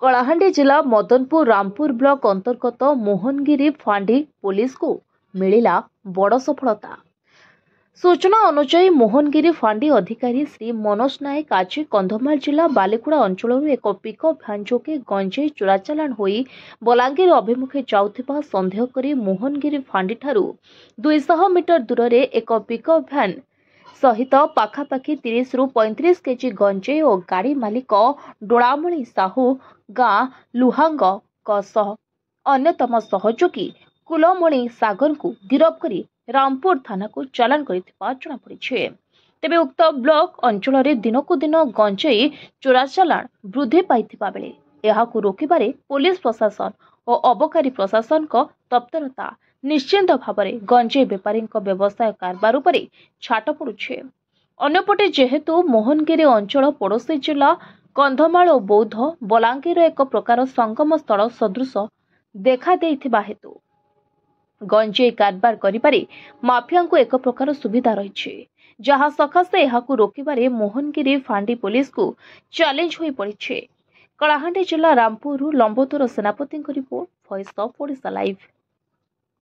कलाहांडी जिला मदनपुर रामपुर ब्लॉक अंतर्गत मोहनगिरी फांडी पुलिस को मिलिला बड़ सफलता। सूचना अनुसार मोहनगिरी फांडी अधिकारी श्री मनोज नायक आज कंधमाल जिला बालीकुड़ा अंचल एक पिकअप भ्यान जोगे गंजेई चोराचालाण होई बलांगीर अभिमुखे जाउथिबा संदेह करी मोहनगिरी फांडी ठारू 200 मीटर दूर रे एक पिकअप भ्यान सहित पाखापाखि 30 रु 35 केजी गंजेई और गाड़ी मालिक डोलामणि साहू गाँ लुहांग अन्यतम सहयोगी कुलमणि सागर को गिरफ्त करी रामपुर थाना को चालान करिथिबा जणा पड़िछे। तेबे उक्त ब्लॉक अंचल रे दिनकु दिन गंजेई चोराचालाण वृद्धि पाइथिबा बेले एहाकु रोकिबारे पुलिस प्रशासन और अबकारी प्रशासन को तत्परता निश्चिंत भावरे गंजेई बेपारी व्यवसाय कारबार उपरे छाट पड़ुछे। अन्यपटे जेहेतु मोहनगिरी अंचल पड़ोशी जिला कंधमाल और बौद्ध बलांगीर एक प्रकार संगम स्थल सदृश देखा देइथिबा हेतु गंजेई कारबार करिबारे माफिया को एक प्रकार सुविधा रही जहाँ सकाशे एहाकु रोकिबारे मोहनगिरी फांडी पुलिस को चैलेंज होई पड़िछे। कलाहांडी जिला रामपुर लंबोदर सेनापति report, voice of Odisha live.